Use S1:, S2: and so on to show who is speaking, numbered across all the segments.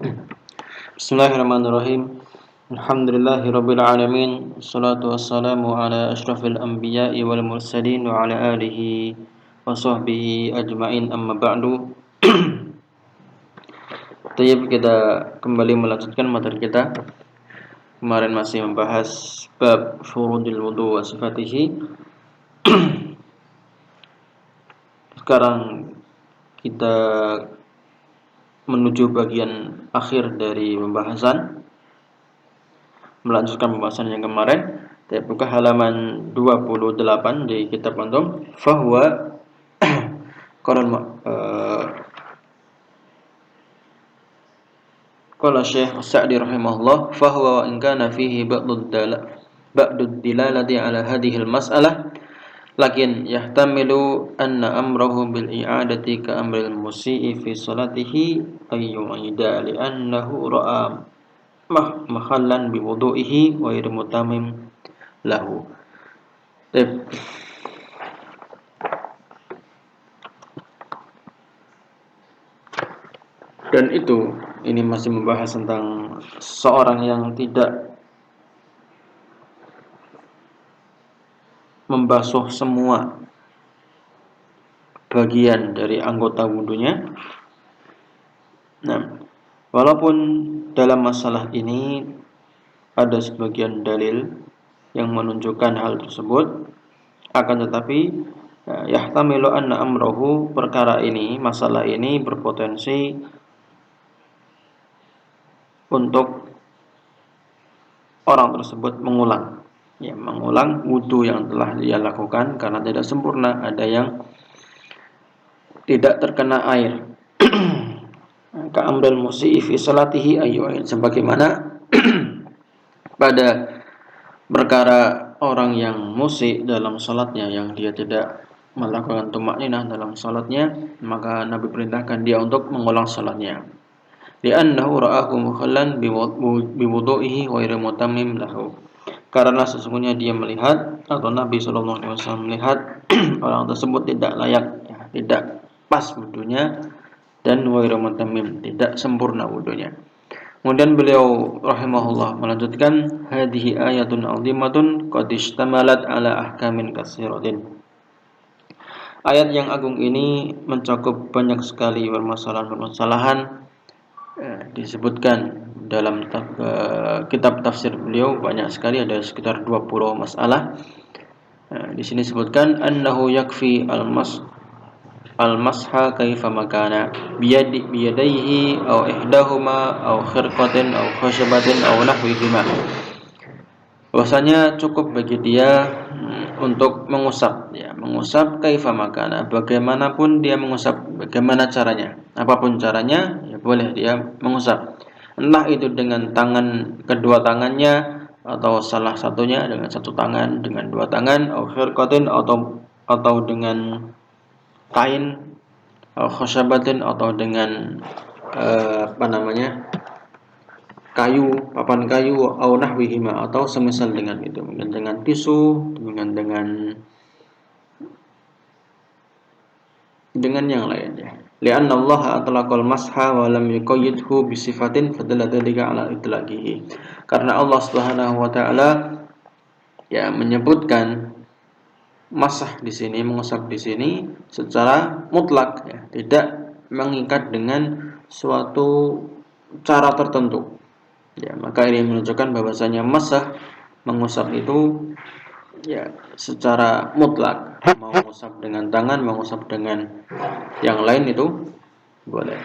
S1: Bismillahirrahmanirrahim. Alhamdulillahirabbil alamin. Wassalatu wassalamu ala asyrafil anbiya'i wal mursalin wa ala alihi wa sahbihi ajmain, amma ba'du. Kita kembali melanjutkan materi kita. Kemarin masih membahas bab furudil wudu wa sifatihi. Sekarang kita menuju bagian akhir dari pembahasan, melanjutkan pembahasan yang kemarin. Kita buka halaman 28 di kitab antum. Fahuwa qala Syekh Sa'di rahimahullah, fahuwa in kana fihi ba'dud dilalati ala hadhihi al-mas'alah, lakin yahtamilu anna amrahu bil i'adati ka amril musii fi salatihi ay yu'ida li annahu ra'a mahallan bi wudu'ihi wa ghairu mutamim lahu. Dan ini masih membahas tentang seorang yang tidak membasuh semua bagian dari anggota wudunya. Nah, walaupun dalam masalah ini ada sebagian dalil yang menunjukkan hal tersebut, akan tetapi yahtamilu anna amrahu, perkara ini, masalah ini berpotensi untuk orang tersebut mengulang wudu yang telah dia lakukan karena tidak sempurna, ada yang tidak terkena air. Ka amril musii fi salatihi ayyu'in, sebagaimana pada perkara orang yang musik dalam salatnya, yang dia tidak melakukan tumakninah dalam salatnya, maka Nabi perintahkan dia untuk mengulang salatnya. Li'annahu ra'ahu mukhallan biwudu'ihi wa ghairu mutammim lahu. Karena sesungguhnya dia melihat, atau Nabi SAW melihat orang tersebut tidak layak, tidak pas wudunya, dan wa ghairu mutammim, tidak sempurna wudunya. Kemudian beliau rahimahullah melanjutkan, hadhihi ayatun 'azimatun qad ishtamalat ala ahkamin katsiratin. Ayat yang agung ini mencakup banyak sekali permasalahan-permasalahan. Disebutkan dalam kitab tafsir beliau banyak sekali, ada sekitar 20 masalah. Di sini disebutkan annahu yakfi al-masha kaifa makana biyadaihi aw ihdahuma aw khirqatin aw khashabatin aw nahwihima. Bahwasanya cukup bagi dia untuk mengusap kaifa makana, bagaimanapun dia mengusap, bagaimana caranya, apapun caranya, boleh dia mengusap. Entah itu dengan kedua tangannya, atau salah satunya dengan satu tangan, dengan dua tangan, atau khirqatin, atau dengan kain, atau khashabatin, atau dengan kayu, papan kayu, au nahwihima, atau semisal dengan itu, mungkin dengan tisu, dengan yang lainnya. Li'anna Allah atlaqal masha wa lam yuqayyidhu bi sifatin fadalla dzalika ala itlaqihi. Karena Allah Subhanahu wa taala menyebutkan masah di sini, mengusap di sini secara mutlak, tidak mengikat dengan suatu cara tertentu. Maka ini menunjukkan bahwasanya masah, mengusap itu secara mutlak, mau mengusap dengan tangan, mengusap dengan yang lain itu boleh.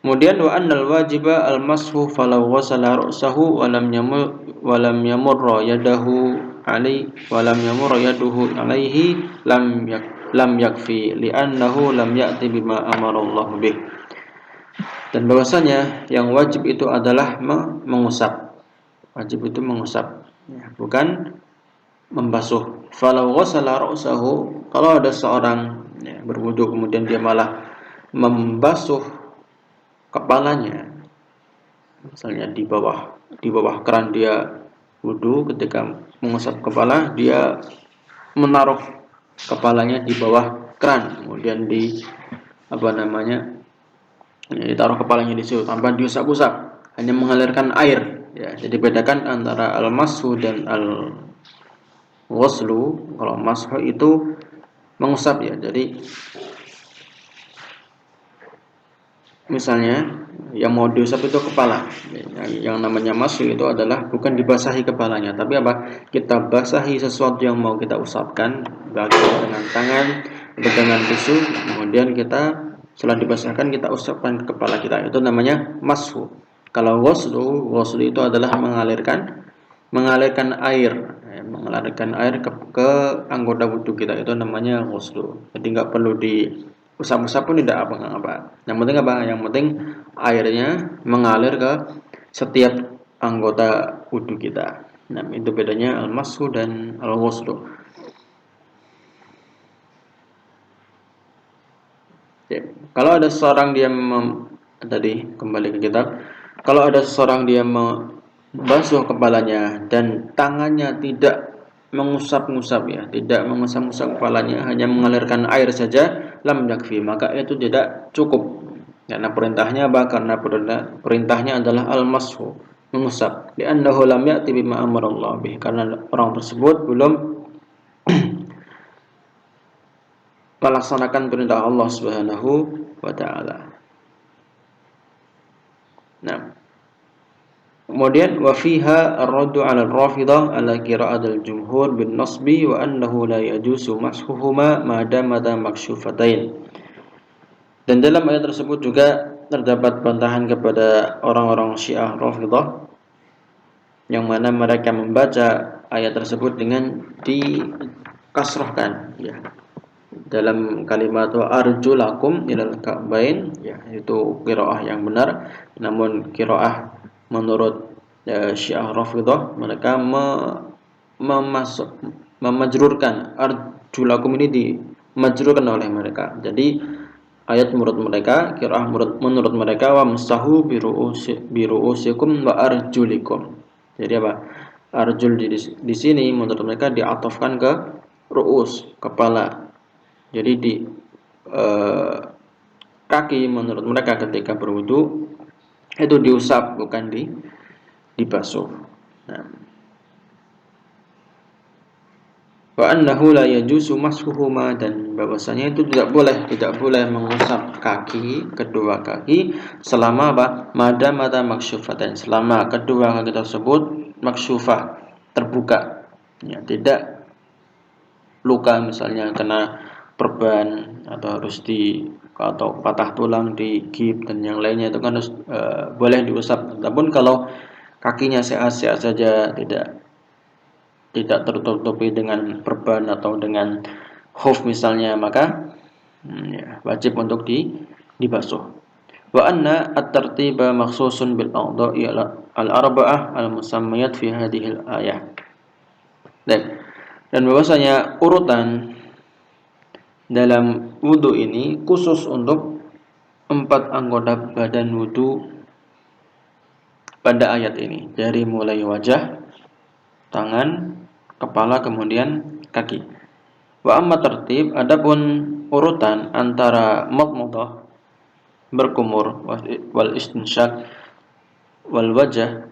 S1: Kemudian wa annal wajiba al-mashu falau ghasala ra'sahu wa lam yamurra yaduhu alaihi lam yakfi li'annahu lam ya'ti bima amara Allah bih. Dan bahwasanya yang wajib itu adalah mengusap. Wajib itu mengusap, bukan membasuh. Falau ghasala ra'sahu, kalau ada seorang berwudu kemudian dia malah membasuh kepalanya, misalnya di bawah keran dia wudu, ketika mengusap kepala dia menaruh kepalanya di bawah keran, kemudian Ditaruh kepalanya di situ tanpa diusap-usap, hanya mengalirkan air. Ya, jadi bedakan antara al-mashu dan al-ghuslu. Kalau mashu itu mengusap ya. Jadi misalnya yang mau diusap itu kepala. Yang namanya mashu itu adalah bukan dibasahi kepalanya, tapi apa? Kita basahi sesuatu yang mau kita usapkan, baik dengan tangan atau dengan tisu, kemudian kita setelah dibasahkan kita usapkan ke kepala kita. Itu namanya mashu. Kalau ghuslu itu adalah mengalirkan air, mengalirkan air ke anggota wudhu kita, itu namanya ghuslu. Jadi nggak perlu diusap-usap pun tidak apa-apa. Yang penting apa? Yang penting airnya mengalir ke setiap anggota wudhu kita. Nah, itu bedanya al-mashu dan al-ghuslu. Ya. Kalau ada seseorang dia tadi kembali ke kitab, kalau ada seseorang dia membasuh kepalanya dan tangannya tidak mengusap-ngusap ya, tidak mengusap-ngusap kepalanya, hanya mengalirkan air saja, lam yakfi, maka itu tidak cukup. Karena perintahnya apa? Karena perintahnya adalah al-mashu, mengusap. Li'annahu lam ya'ti bima amarallah bih, karena orang tersebut belum melaksanakan perintah Allah Subhanahu wa taala. Nah, kemudian wa fiha ar-raddu 'ala ar-rafidah ala qira'at al-jumhur bin nasbi wa annahu la yajuzu mashuhuma ma damata makshufatain. Dan dalam ayat tersebut juga terdapat bantahan kepada orang-orang Syiah Rafidah yang mana mereka membaca ayat tersebut dengan dikasrahkan ya. Dalam kalimat wa arjulakum ilal ka'bain ya, itu qiraah yang benar. Namun qiraah menurut Syiah Rafidah, mereka memajrurkan arjulakum ini dimajrurkan oleh mereka. Jadi ayat menurut mereka, qiraah menurut mereka wa masahu biru'usikum wa arjulikum. Jadi apa? Arjul di sini menurut mereka diatofkan ke ru'us, kepala. Jadi di kaki menurut mereka ketika berwudu itu diusap, bukan dibasuh. Nah, wa annahu la yajuzu mashuhuma, dan bahwasanya itu tidak boleh mengusap kedua kaki selama apa? Mata maksyufatan, selama kedua kaki tersebut maksyufah, terbuka. Ya, tidak luka misalnya kena perban atau patah tulang digigit dan yang lainnya, itu kan harus boleh diusap. Namun kalau kakinya sehat-sehat saja, tidak tertutupi dengan perban atau dengan khuf misalnya, maka ya, wajib untuk dibasuh. Wa anna at-tartiba makhsusun bil a'dha'i al-arba'ah al-musammayat fi hadhihi al-ayah. Dan bahwasanya urutan dalam wudhu ini khusus untuk 4 anggota badan wudhu pada ayat ini, dari mulai wajah, tangan, kepala, kemudian kaki. Wa amma tertib, adapun urutan antara madmadah, berkumur, wal istinsyak, wal wajah.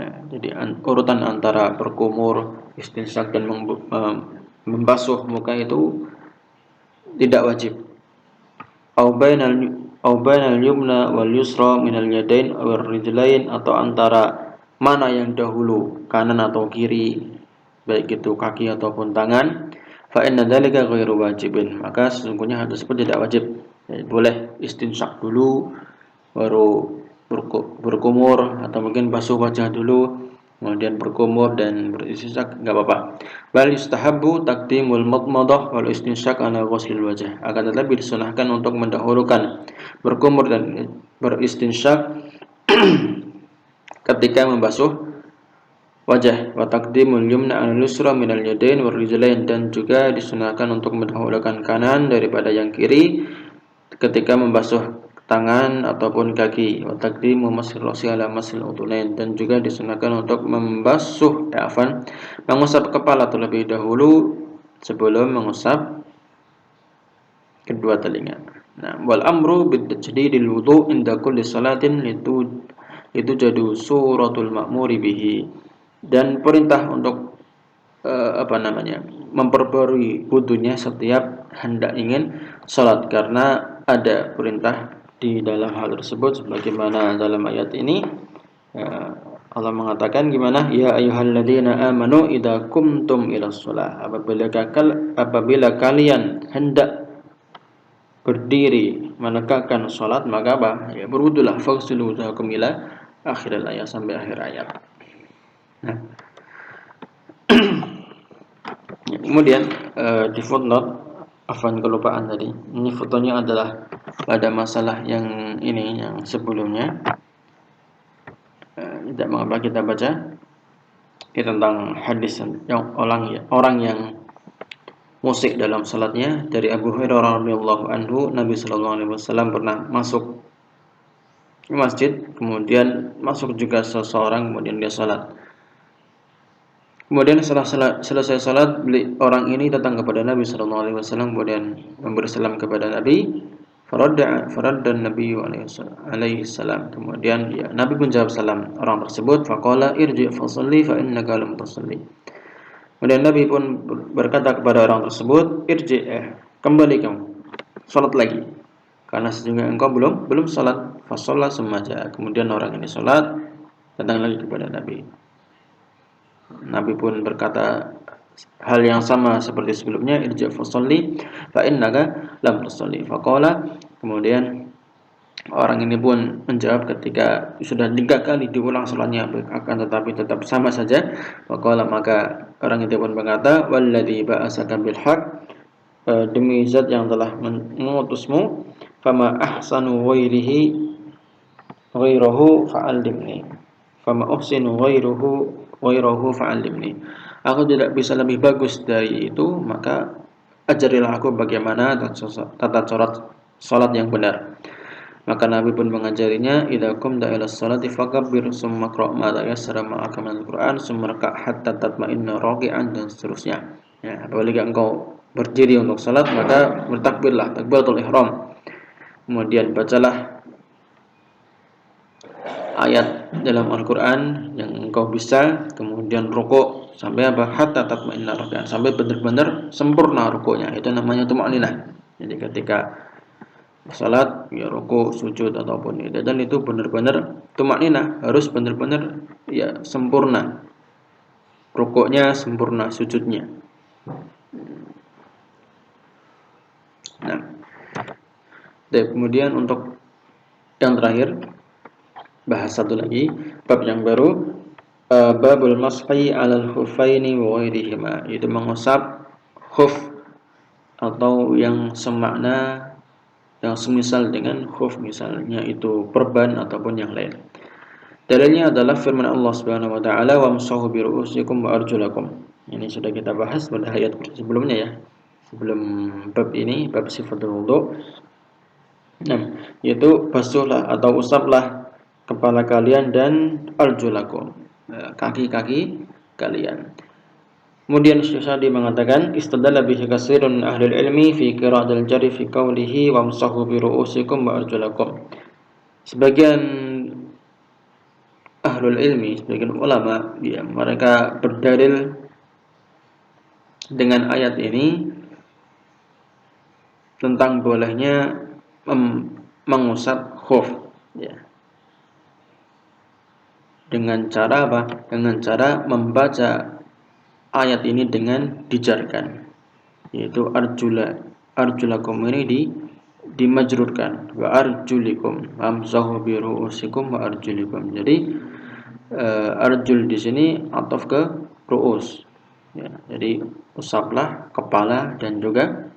S1: Nah, jadi urutan antara berkumur, istinsyak dan membasuh muka itu tidak wajib. Au bainal yumna wal yusra minal yadain wal rijlain, atau antara mana yang dahulu, kanan atau kiri, baik itu kaki ataupun tangan. Fa inna dzalika ghairu wajibin, maka sesungguhnya hal tersebut tidak wajib. Ya, boleh istinsyak dulu baru berkumur, atau mungkin basuh wajah dulu kemudian berkumur dan beristinsyak, enggak apa-apa. Bal yustahabbu taqdimul madmadah wal istinsyak ala ghuslil wajah. Akan tetapi disunahkan untuk mendahulukan berkumur dan beristinsyak ketika membasuh wajah. Wa taqdimul yumna ala yusra minal yadain war rijlain, dan juga disunahkan untuk mendahulukan kanan daripada yang kiri ketika membasuh tangan ataupun kaki. Wa taqdimu mas'il ra'si ala mas'il udhunain, dan juga disunahkan untuk mengusap kepala terlebih dahulu sebelum mengusap kedua telinga. Nah, wal amru bitajdidil wudu' inda kulli salatin itu jadi suratul ma'muri bihi, dan perintah untuk memperbarui wudunya setiap hendak ingin salat, karena ada perintah di dalam hal tersebut sebagaimana dalam ayat ini. Allah mengatakan gimana? Ya ayyuhalladzina amanu idza qumtum ilas shalah. Apabila kalian hendak berdiri menegakkan salat, maka apa? Ya berwudulah, faghsilu wujuhakum ila akhir ayat, sampai akhir ayat. Nah, kemudian di footnote, afwan kelupaan tadi. Ini fotonya adalah pada masalah yang ini, yang sebelumnya. Tidak mengapa kita baca ini tentang hadis yang orang yang musik dalam salatnya. Dari Abu Hurairah radhiyallahu anhu, Nabi sallallahu alaihi wasallam pernah masuk ke masjid, kemudian masuk juga seseorang, kemudian dia salat. Kemudian setelah selesai salat, orang ini datang kepada Nabi sallallahu alaihi wasallam, kemudian memberi salam kepada Nabi. Faradda Nabi alaihi salam. Kemudian ya, Nabi menjawab salam orang tersebut. Faqala irji' fasalli fa innaka lam tusalli. Kemudian Nabi pun berkata kepada orang tersebut, kembali kamu, salat lagi, karena sesungguhnya engkau belum salat. Fasalla summa. Kemudian orang ini salat, datang lagi kepada Nabi. Nabi pun berkata hal yang sama seperti sebelumnya, irji' fasalli fa innaka lam tusalli. Faqala, kemudian orang ini pun menjawab ketika sudah 3 kali diulang salatnya, akan tetapi tetap sama saja. Faqala, maka orang itu pun berkata, walladzi ba'asaka bil haqq, demi zat yang telah mengutusmu, fama ahsanu ghairahu fa'allimni, fama uhsinu ghairahu fa'allimni. Aku tidak bisa lebih bagus dari itu, maka ajarilah aku bagaimana tata cara salat yang benar. Maka Nabi pun mengajarinya, idza qumta ila sholati fakabbir summa qra' ma tayassara ma'aka minal Qur'an summa raka' hatta tatma'inna raki'an, dan seterusnya. Ya, apabila engkau berdiri untuk salat, maka bertakbirlah, takbiratul ihram. Kemudian bacalah ayat dalam Al-Qur'an yang engkau bisa, kemudian rukuk sampai apa? Hatta tatma'inna raki'an, sampai benar-benar sempurna rukuknya. Itu namanya tuma'ninah. Jadi ketika salat, ya ruku, sujud ataupun itu, dan itu benar-benar tumakninah, harus benar-benar ya sempurna. Rukuknya sempurna, sujudnya. Nah, dan kemudian untuk yang terakhir, bahas satu lagi bab yang baru, babul mashi 'alal khuffaini wa ghairihima, itu mengusap khuf atau yang semakna, yang semisal dengan khuf, misalnya itu perban ataupun yang lain. Dalilnya adalah firman Allah Subhanahu wa taala, wamsahu bi ru'usikum wa arjulakum. Ini sudah kita bahas pada ayat sebelumnya ya. Sebelum bab ini, bab sifatul wudu. Nah, yaitu basuhlah atau usaplah kepala kalian dan arjulakum, kaki-kaki kalian. Kemudian Syekh Sa'di mengatakan, istadalla bihi katsirun ahli ilmi fi qira'atil jari fi qawlihi wamsahu bi ru'usikum wa arjulakum. Sebagian ahlul ilmi, sebagian ulama, ya, mereka berdalil dengan ayat ini tentang bolehnya mengusap khuf, ya. Dengan cara apa? Dengan cara membaca ayat ini dengan dijarkan, yaitu arjulakum ini dimajrurkan, wa arjulikum amsahu bi ru'usikum wa arjulikum. Jadi arjul di sini ataf ke ru'us, ya, jadi usaplah kepala dan juga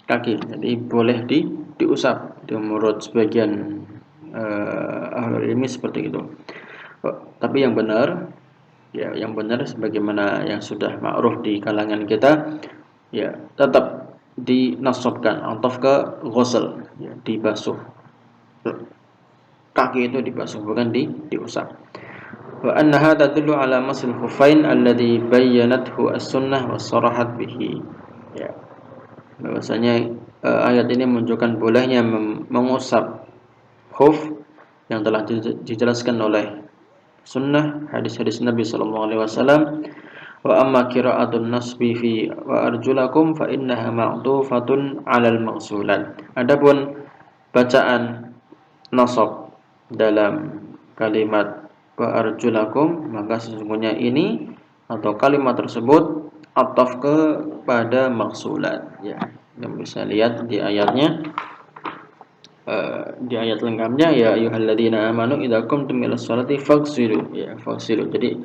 S1: kaki. Jadi boleh diusap. Itu menurut sebagian ahli ilmi seperti itu. Tapi yang benar, ya, yang benar sebagaimana yang sudah ma'ruf di kalangan kita, ya, tetap dinasabkan ataf ke ghusl, ya, dibasuh. Kaki itu dibasuh, bukan diusap. Wa annaha tadullu ala masil khuffain alladhi bayyanathu as-sunnah wa sarahat bihi. Ya. Bahwasanya ayat ini menunjukkan bolehnya mengusap khuf yang telah dijelaskan oleh sunnah hadis-hadis Nabi sallallahu alaihi wasallam. Wa amma qira'atun nasbi fi wa arjulakum fa innaha ma'tufatun 'alal maqsulat. Adapun bacaan nasab dalam kalimat wa arjulakum, maka sesungguhnya ini atau kalimat tersebut ataf kepada maksulat, ya. Yang bisa lihat di ayatnya, di ayat lengkapnya, ya ayyuhalladzina amanu idza qumtum ilas sholati faghsilu, ya faghsilu. Jadi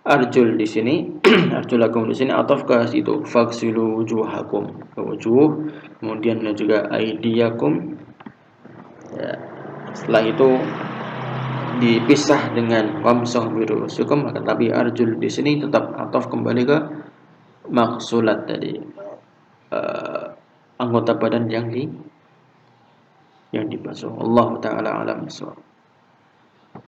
S1: arjul di sini arjulakum di sini ataf ke situ, faghsilu wujuhakum, ke wujuh, kemudian juga aidiyakum, ya. Setelah itu dipisah dengan wamsahu birusukum, maka tapi arjul di sini tetap ataf kembali ke maksulat tadi, anggota badan yang dibasuh. Allah taala alam.